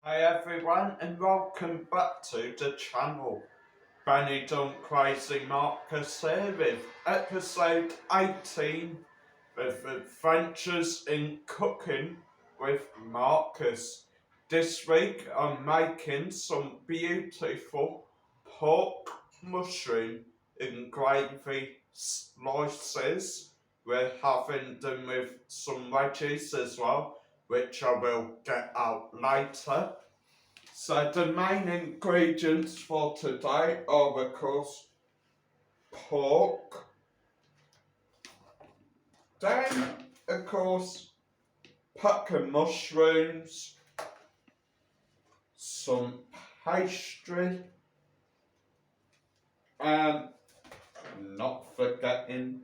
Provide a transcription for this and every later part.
Hey everyone and welcome back to the channel. Benny Done Crazy Marcus here with episode 18 with Adventures in Cooking with Marcus. This week I'm making some beautiful pork mushroom in gravy slices. We're having them with some veggies as well, which I will get out later. So the main ingredients for today are of course pork, then of course pack of mushrooms, some pastry, and not forgetting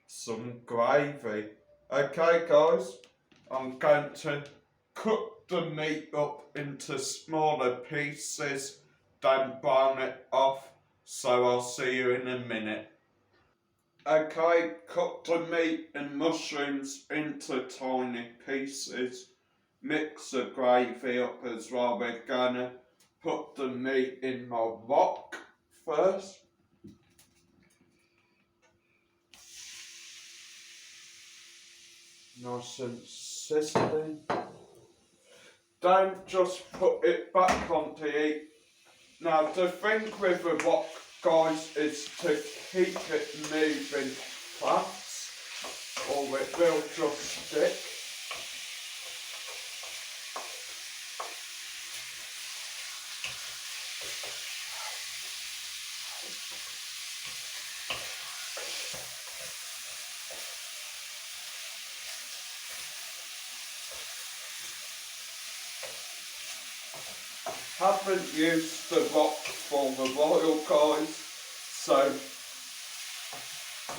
some gravy. Okay guys, I'm going to cut the meat up into smaller pieces, then brown it off, so I'll see you in a minute. Okay, cut the meat and mushrooms into tiny pieces. Mix the gravy up as well. We're gonna put the meat in my wok first. Nice and sizzling. Don't just put it back on the heat. Now the thing with the wok, guys, is to keep it moving fast or it will just stick. Haven't used the wok for a while, guys, so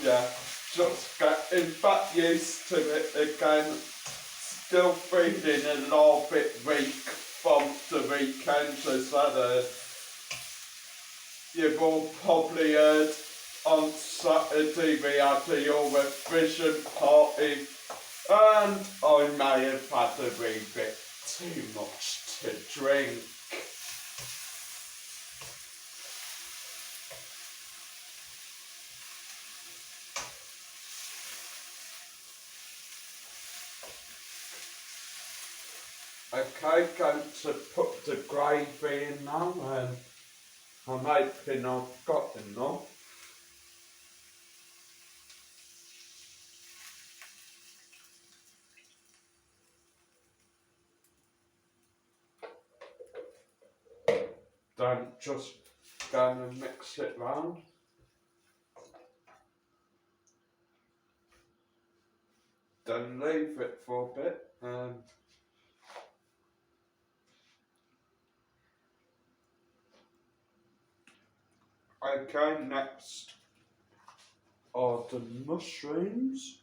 yeah, just getting back used to it again. Still feeling a little bit weak from the weekend, as that you've all probably heard on Saturday we had the Eurovision party and I may have had a wee bit too much to drink. Okay, going to put the gravy in now and I'm hoping I've got enough. Then just going to mix it round. Then leave it for a bit and okay, next are the mushrooms.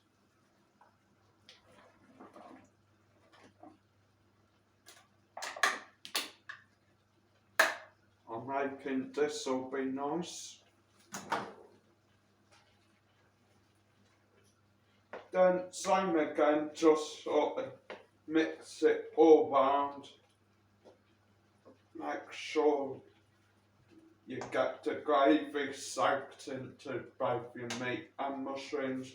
I'm hoping this will be nice. Then same again, just sort of mix it all round. Make sure you get the gravy soaked into both your meat and mushrooms.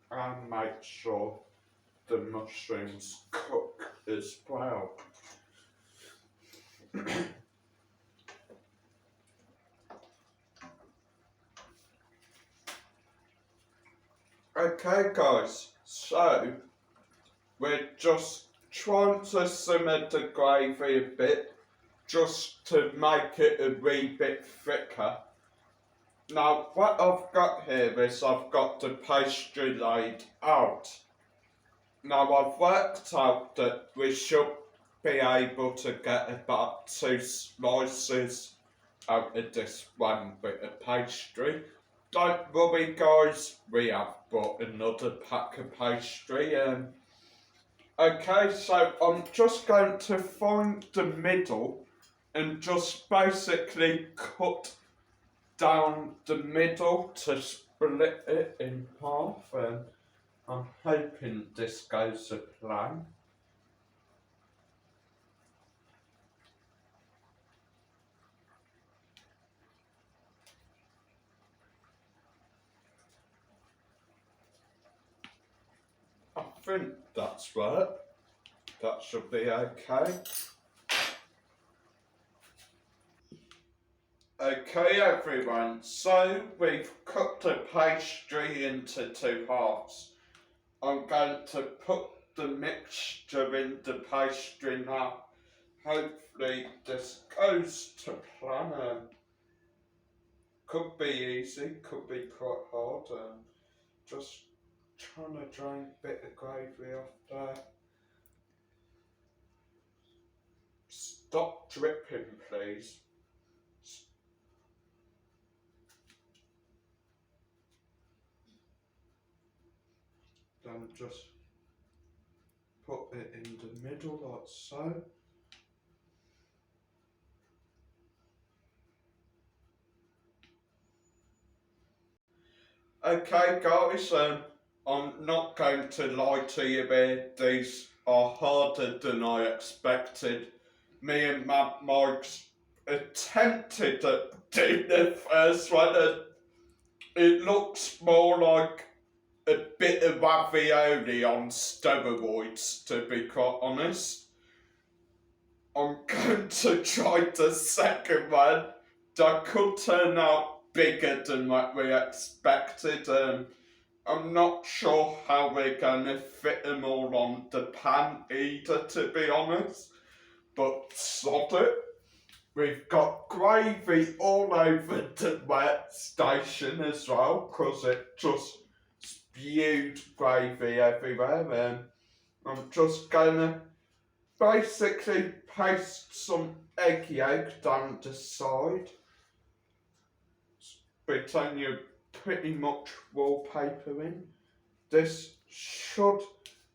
And make sure the mushrooms cook as well. Okay guys, so we're just trying to simmer the gravy a bit just to make it a wee bit thicker. Now what I've got here is I've got the pastry laid out. Now I've worked out that we should be able to get about 2 slices out of this one bit of pastry. Don't worry guys, we have bought another pack of pastry. Okay, so I'm just going to find the middle and just basically cut down the middle to split it in half, and I'm hoping this goes to plan. think that's right. That should be okay. Okay everyone, so we've cut the pastry into 2 halves. I'm going to put the mixture in the pastry now. Hopefully this goes to plan. Could be easy, could be quite hard. Just trying to drain a bit of gravy off there. Stop dripping, please. Then just put it in the middle like so. Okay guys, I'm not going to lie to you here, these are harder than I expected. Me and Matt Mike's attempted to do the first one and it looks more like a bit of ravioli on steroids, to be quite honest. I'm going to try the second one. That could turn out bigger than what we expected. I'm not sure how we're going to fit them all on the pan either, to be honest. But sod it. We've got gravy all over the wet station as well, because it just spewed gravy everywhere. I'm just going to basically paste some egg yolk down the side. Pretend you're pretty much wallpapering. This should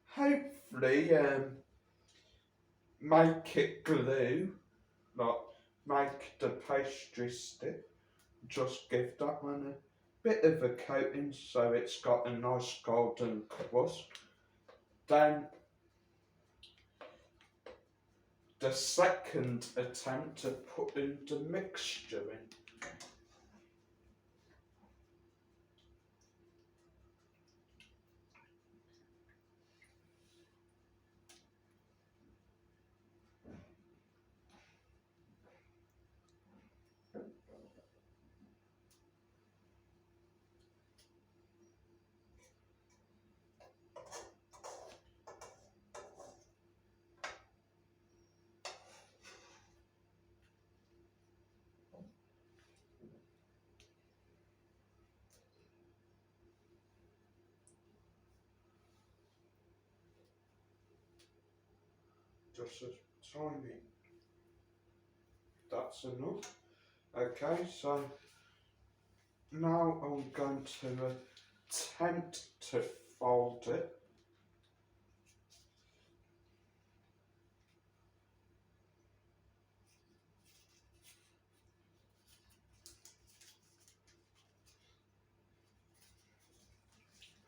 hopefully make it glue, like make the pastry stick. Just give that one a bit of a coating so it's got a nice golden crust. Then the second attempt to put in the mixture in. Just a tiny, that's enough. Okay, so now I'm going to attempt to fold it.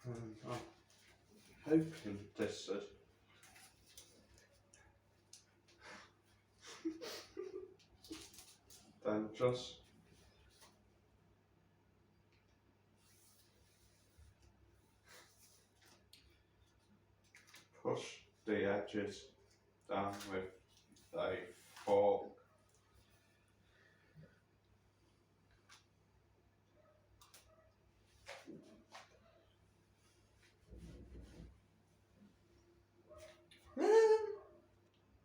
I'm hoping this is then just push the edges down with a fork.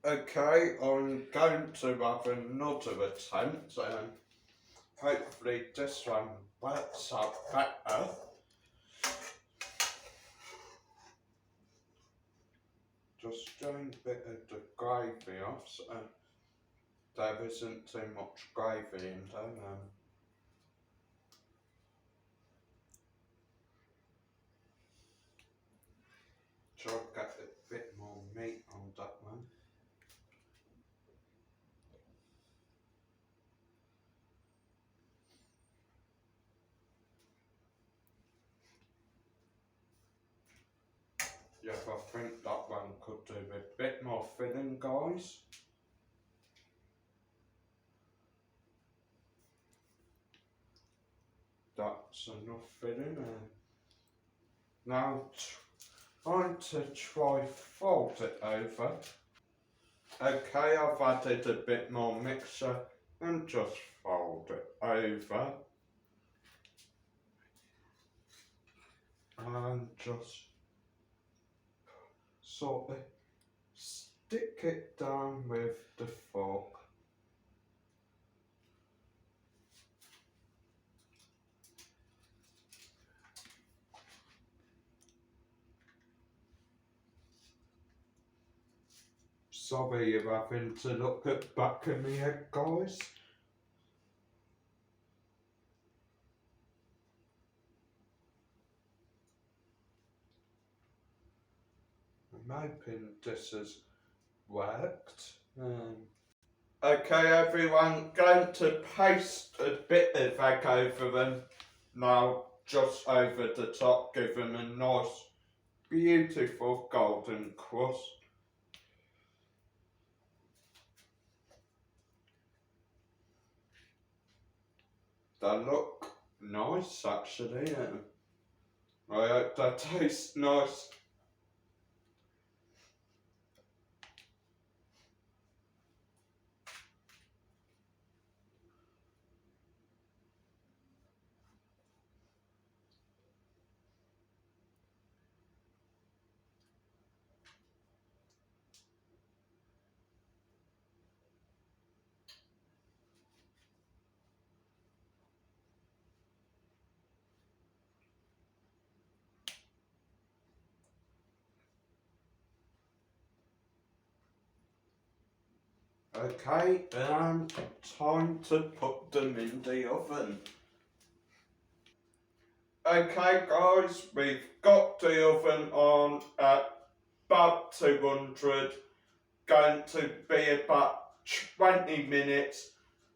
Okay, I'm going to have another attempt and hopefully this one works out better. Just drain a bit of the gravy off so there isn't too much gravy in there. Try to get a bit more meat on that one. Yes, I think that one could do a bit more filling, guys. That's enough filling. Now going to try fold it over. Okay, I've added a bit more mixture and just fold it over. And just sort of stick it down with the fork. Sorry you're having to look at the back of my head, guys. I'm hoping this has worked. Okay everyone, going to paste a bit of egg over them now, just over the top, give them a nice beautiful golden crust. They look nice actually, yeah. I hope they taste nice. Okay, and time to put them in the oven. Okay guys, we've got the oven on at about 200, going to be about 20 minutes.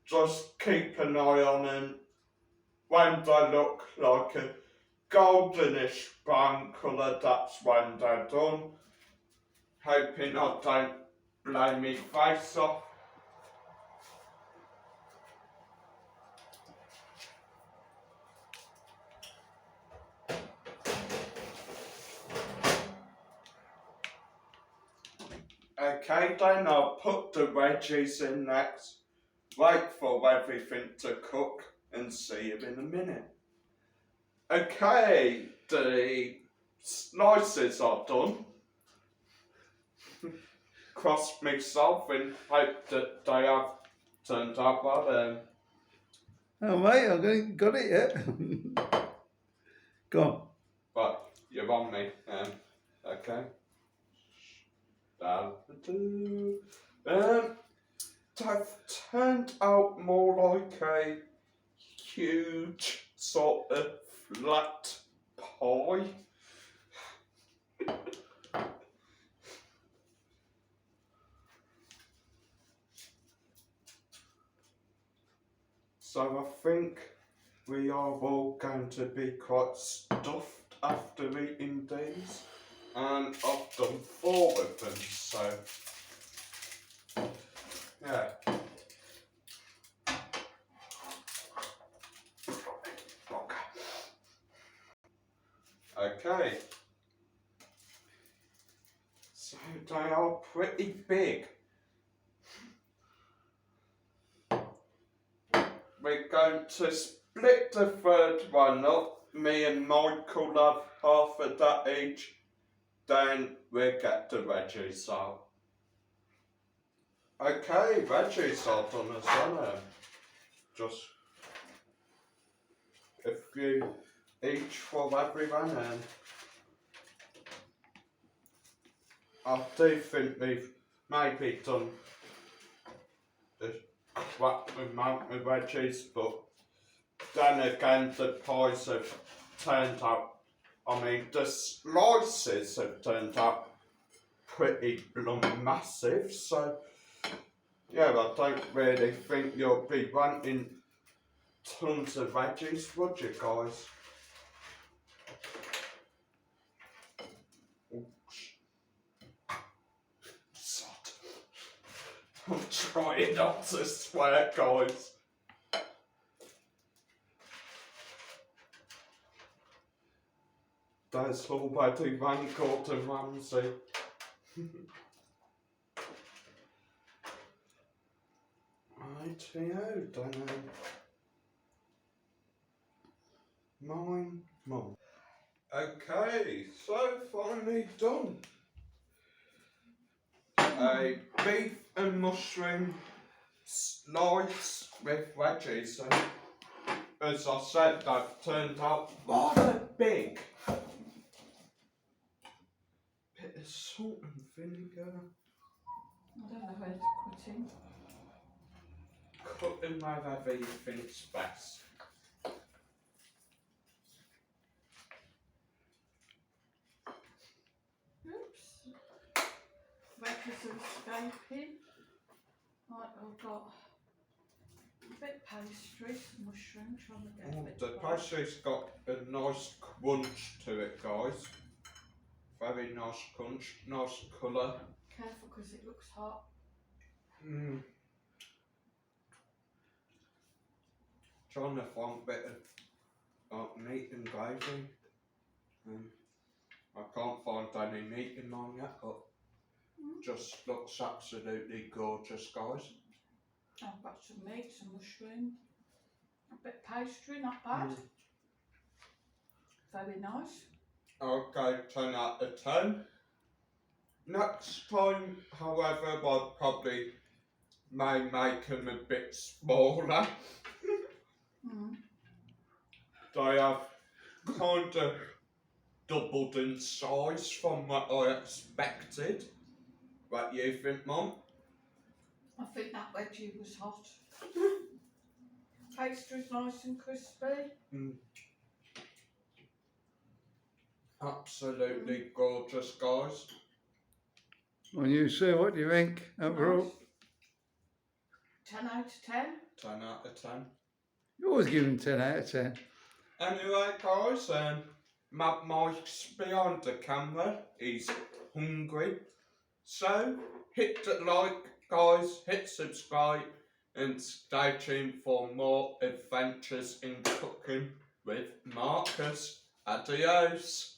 Just keep an eye on them. When they look like a goldenish brown colour, that's when they're done. Hoping I don't blow my face off. Okay then, I'll put the wedges in next. Wait for everything to cook and see you in a minute. Okay, the slices are done. Cross myself and hope that they have turned out well. Oh mate, I ain't got it yet. Go on. But you're on me. Okay. They've turned out more like a huge sort of flat pie. So I think we are all going to be quite stuffed after eating these. And I've done 4 of them, so yeah. Okay. So they are pretty big. We're going to split the third one up. Me and Michael have half of that each. Then we'll get the veggies out. Okay, veggies are done as well. Just a few each for everyone. I do think we've maybe done the correct amount of veggies, but then again the pies have turned out, I mean the slices have turned out pretty massive, so yeah, I don't really think you'll be wanting tons of veggies, would you guys? I'm trying not to swear, guys. There's already one Gordon Ramsay. ITO, don't know. Mine, mum. Okay, so finally done. A beef and mushroom slice with veggies. And as I said, they've turned out rather big. Bit of salt and vinegar. I don't know where to cut in. Cut in wherever you think's best. Oops. Veggies are escaping. Right, I've got a bit pastries, mushrooms, trying to get a bit The pastry's got a nice crunch to it, guys. Very nice crunch, nice colour. Careful because it looks hot. Trying to find a bit of meat and gravy. I can't find any meat in mine yet, but just looks absolutely gorgeous, guys. I've got some meat, some mushroom, a bit pastry, not bad. Very nice. Okay, 10 out of 10. Next time, however, I'll probably may make them a bit smaller. They have kind of doubled in size from what I expected. What do you think, Mum? I think that veggie was hot. Pastry's nice and crispy. Absolutely gorgeous, guys. Well, you see, what do you think overall? Nice. 10 out of 10. 10 out of 10. You always give him 10 out of 10. Anyway, guys, Mad Mike's behind the camera. He's hungry. So, hit the like, guys, hit subscribe, and stay tuned for more adventures in cooking with Marcus. Adios.